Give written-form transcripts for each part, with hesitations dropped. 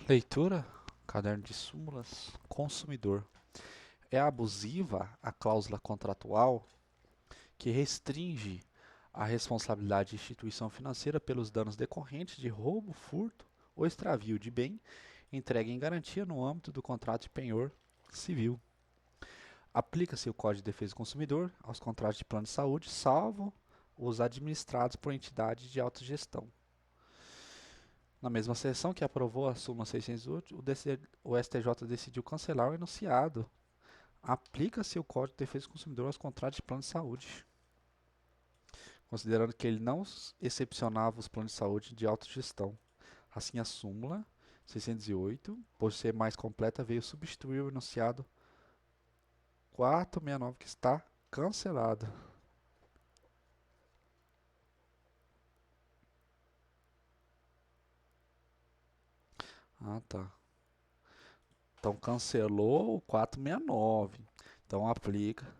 Leitura, caderno de súmulas, consumidor. É abusiva a cláusula contratual que restringe a responsabilidade de instituição financeira pelos danos decorrentes de roubo, furto ou extravio de bem entregue em garantia no âmbito do contrato de penhor civil. Aplica-se o Código de Defesa do Consumidor aos contratos de plano de saúde, salvo os administrados por entidades de autogestão. Na mesma sessão que aprovou a súmula 608, o STJ decidiu cancelar o enunciado. Aplica-se o Código de Defesa do Consumidor aos contratos de plano de saúde, considerando que ele não excepcionava os planos de saúde de autogestão. Assim, a súmula 608, por ser mais completa, veio substituir o enunciado 469, que está cancelado. Ah, tá. Então, cancelou o 469. Então, aplica-se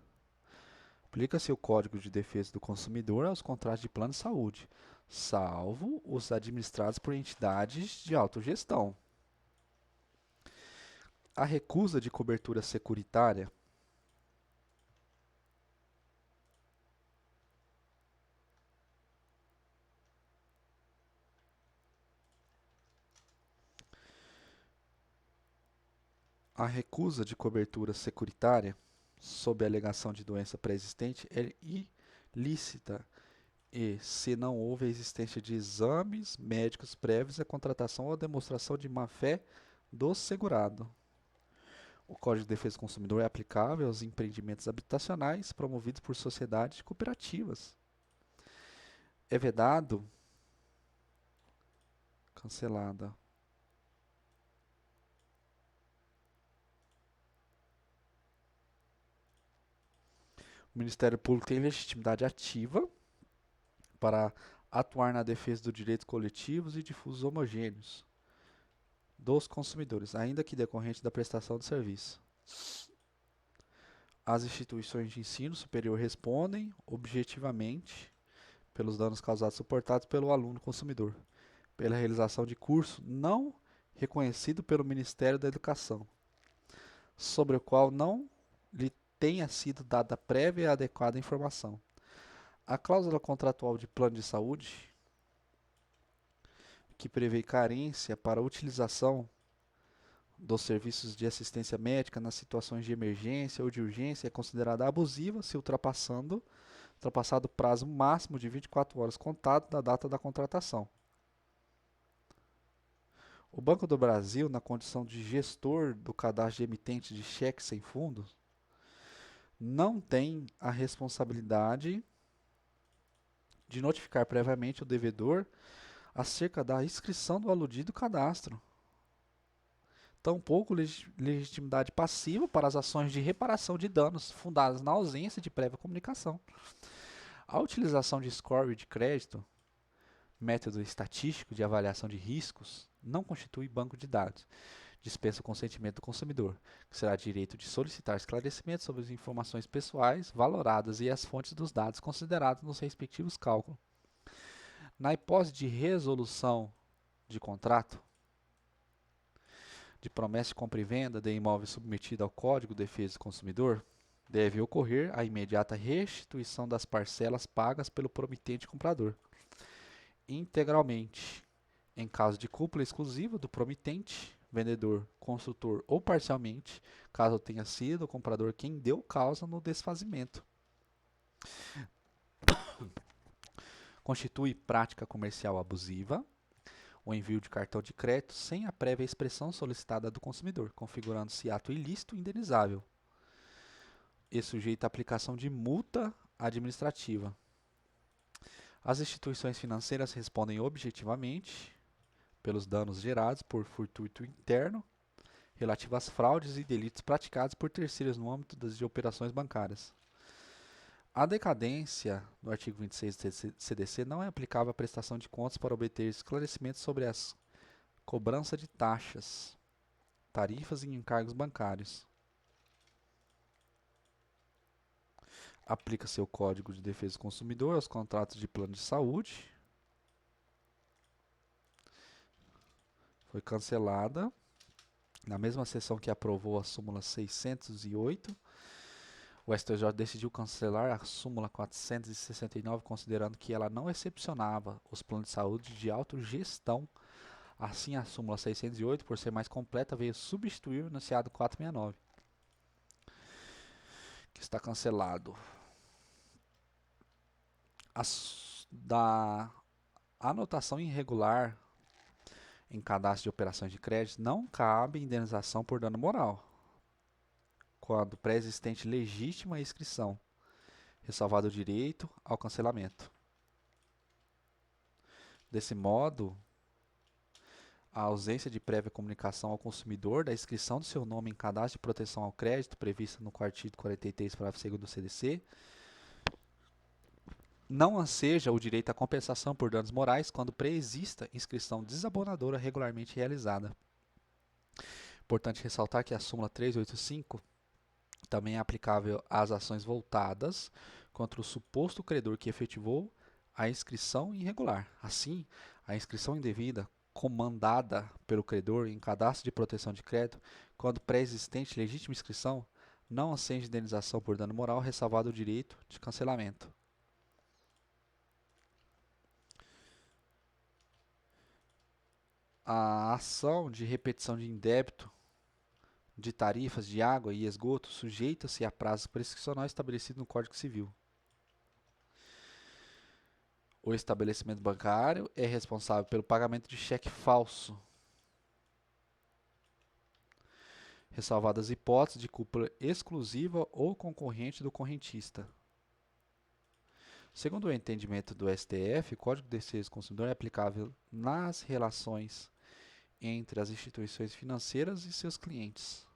o Código de Defesa do Consumidor aos contratos de plano de saúde, salvo os administrados por entidades de autogestão. A recusa de cobertura securitária A recusa de cobertura securitária, sob a alegação de doença pré-existente, é ilícita e, se não houve a existência de exames médicos prévios à contratação ou à demonstração de má-fé do segurado. O Código de Defesa do Consumidor é aplicável aos empreendimentos habitacionais promovidos por sociedades cooperativas. É vedado, cancelada. O Ministério Público tem legitimidade ativa para atuar na defesa dos direitos coletivos e difusos homogêneos dos consumidores, ainda que decorrente da prestação de serviço. As instituições de ensino superior respondem objetivamente pelos danos causados suportados pelo aluno consumidor, pela realização de curso não reconhecido pelo Ministério da Educação, sobre o qual não lhe tenha sido dada prévia e adequada informação. A cláusula contratual de plano de saúde, que prevê carência para a utilização dos serviços de assistência médica nas situações de emergência ou de urgência, é considerada abusiva se ultrapassado o prazo máximo de 24 horas contado da data da contratação. O Banco do Brasil, na condição de gestor do cadastro de emitente de cheques sem fundos, não tem a responsabilidade de notificar previamente o devedor acerca da inscrição do aludido cadastro. Tampouco legitimidade passiva para as ações de reparação de danos fundadas na ausência de prévia comunicação. A utilização de score de crédito, método estatístico de avaliação de riscos, não constitui banco de dados. Dispensa o consentimento do consumidor, que será direito de solicitar esclarecimentos sobre as informações pessoais valoradas e as fontes dos dados considerados nos respectivos cálculos. Na hipótese de resolução de contrato, de promessa de compra e venda de imóvel submetido ao Código de Defesa do Consumidor, deve ocorrer a imediata restituição das parcelas pagas pelo promitente comprador, integralmente, em caso de cúpula exclusiva do promitente, vendedor, construtor ou parcialmente, caso tenha sido o comprador quem deu causa no desfazimento. Constitui prática comercial abusiva o envio de cartão de crédito sem a prévia expressão solicitada do consumidor, configurando-se ato ilícito indenizável e sujeito à aplicação de multa administrativa. As instituições financeiras respondem objetivamente pelos danos gerados por furto interno relativo às fraudes e delitos praticados por terceiros no âmbito das operações bancárias. A decadência do artigo 26 do CDC não é aplicável à prestação de contas para obter esclarecimentos sobre as cobrança de taxas, tarifas e encargos bancários. Aplica-se o Código de Defesa do Consumidor aos contratos de plano de saúde. Foi cancelada. Na mesma sessão que aprovou a súmula 608, o STJ decidiu cancelar a súmula 469, considerando que ela não excepcionava os planos de saúde de autogestão. Assim, a súmula 608, por ser mais completa, veio substituir o enunciado 469, que está cancelado. Da anotação irregular em cadastro de operações de crédito, não cabe indenização por dano moral, quando pré-existente legítima inscrição, ressalvado o direito ao cancelamento. Desse modo, a ausência de prévia comunicação ao consumidor da inscrição do seu nome em cadastro de proteção ao crédito, prevista no artigo 43, parágrafo 2º do CDC, não enseja o direito à compensação por danos morais quando preexista inscrição desabonadora regularmente realizada. Importante ressaltar que a súmula 385 também é aplicável às ações voltadas contra o suposto credor que efetivou a inscrição irregular. Assim, a inscrição indevida comandada pelo credor em cadastro de proteção de crédito, quando pré-existente legítima inscrição, não acende indenização por dano moral, ressalvado o direito de cancelamento. A ação de repetição de indébito de tarifas de água e esgoto sujeita-se a prazo prescricional estabelecido no Código Civil. O estabelecimento bancário é responsável pelo pagamento de cheque falso, ressalvadas as hipóteses de culpa exclusiva ou concorrente do correntista. Segundo o entendimento do STF, o Código de Defesa do Consumidor é aplicável nas relações entre as instituições financeiras e seus clientes.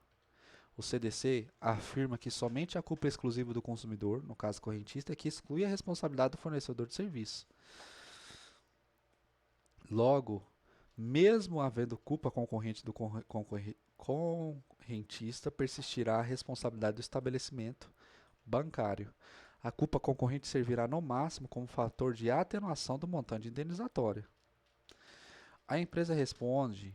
O CDC afirma que somente a culpa exclusiva do consumidor, no caso correntista, é que exclui a responsabilidade do fornecedor de serviço. Logo, mesmo havendo culpa concorrente do correntista, persistirá a responsabilidade do estabelecimento bancário. A culpa concorrente servirá no máximo como fator de atenuação do montante indenizatório. A empresa responde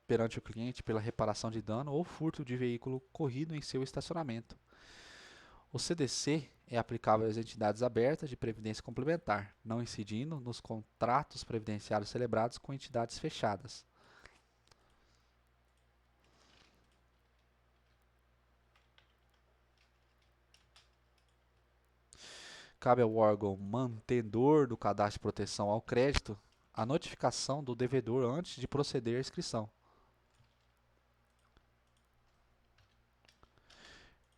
perante o cliente pela reparação de dano ou furto de veículo corrido em seu estacionamento. O CDC é aplicável às entidades abertas de previdência complementar, não incidindo nos contratos previdenciários celebrados com entidades fechadas. Cabe ao órgão mantenedor do cadastro de proteção ao crédito a notificação do devedor antes de proceder à inscrição.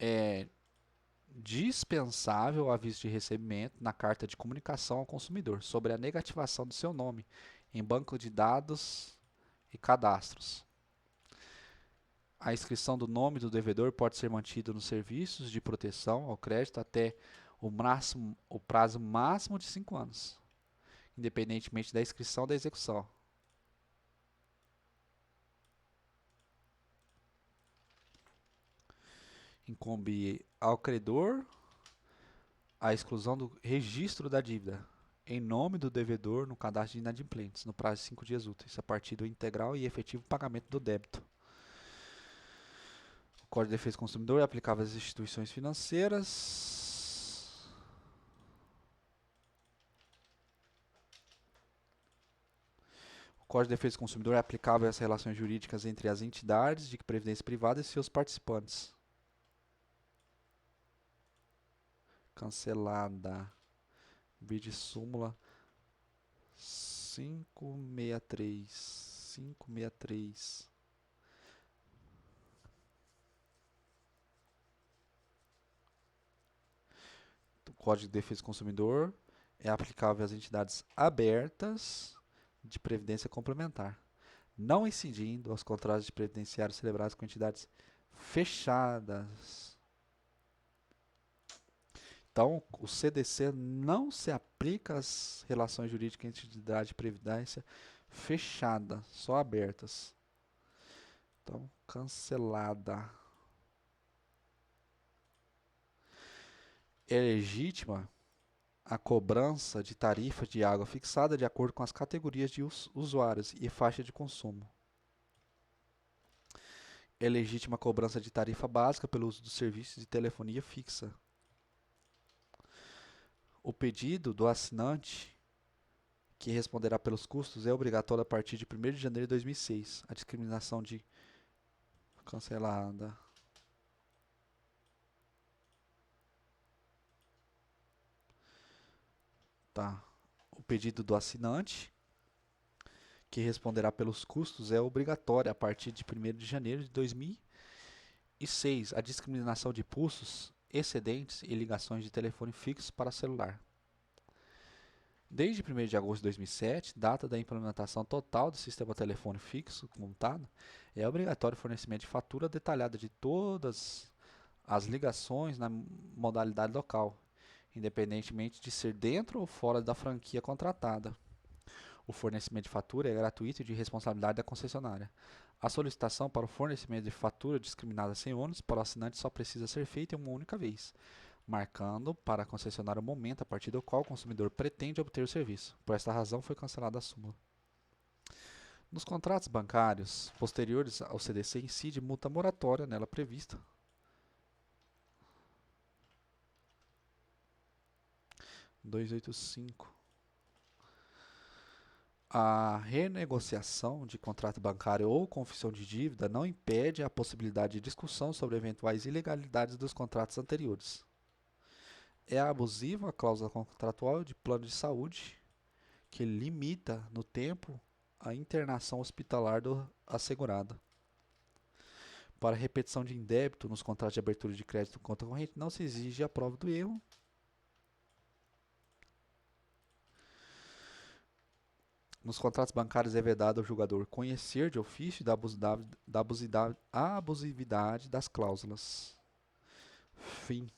É dispensável o aviso de recebimento na carta de comunicação ao consumidor sobre a negativação do seu nome em banco de dados e cadastros. A inscrição do nome do devedor pode ser mantida nos serviços de proteção ao crédito até o prazo máximo de 5 anos, independentemente da inscrição ou da execução. Incumbe ao credor a exclusão do registro da dívida em nome do devedor no cadastro de inadimplentes, no prazo de 5 dias úteis, a partir do integral e efetivo pagamento do débito. O Código de Defesa do Consumidor é aplicável às instituições financeiras. O Código de Defesa do Consumidor é aplicável às relações jurídicas entre as entidades de previdência privada e seus participantes. Cancelada. Vide súmula 563. O Código de Defesa do Consumidor é aplicável às entidades abertas de previdência complementar, não incidindo aos contratos de previdenciário celebrados com entidades fechadas. Então, o CDC não se aplica às relações jurídicas entre entidades de previdência fechada, só abertas. Então, cancelada. É legítima a cobrança de tarifa de água fixada de acordo com as categorias de usuários e faixa de consumo. É legítima a cobrança de tarifa básica pelo uso dos serviços de telefonia fixa. O pedido do assinante, que responderá pelos custos, é obrigatório a partir de 1º de janeiro de 2006. A discriminação de cancelada. Tá. O pedido do assinante, que responderá pelos custos, é obrigatório a partir de 1º de janeiro de 2006. A discriminação de pulsos, excedentes e ligações de telefone fixo para celular. Desde 1º de agosto de 2007, data da implementação total do sistema telefone fixo montado, é obrigatório o fornecimento de fatura detalhada de todas as ligações na modalidade local, independentemente de ser dentro ou fora da franquia contratada. O fornecimento de fatura é gratuito e de responsabilidade da concessionária. A solicitação para o fornecimento de fatura discriminada sem ônus para o assinante só precisa ser feita em uma única vez, marcando para a concessionária o momento a partir do qual o consumidor pretende obter o serviço. Por esta razão, foi cancelada a súmula. Nos contratos bancários posteriores ao CDC incide multa moratória nela prevista. 285. A renegociação de contrato bancário ou confissão de dívida não impede a possibilidade de discussão sobre eventuais ilegalidades dos contratos anteriores. É abusiva a cláusula contratual de plano de saúde, que limita no tempo a internação hospitalar do assegurado. Para repetição de indébito nos contratos de abertura de crédito com conta corrente, não se exige a prova do erro. Nos contratos bancários é vedado ao julgador conhecer de ofício da abusividade das cláusulas. Fim.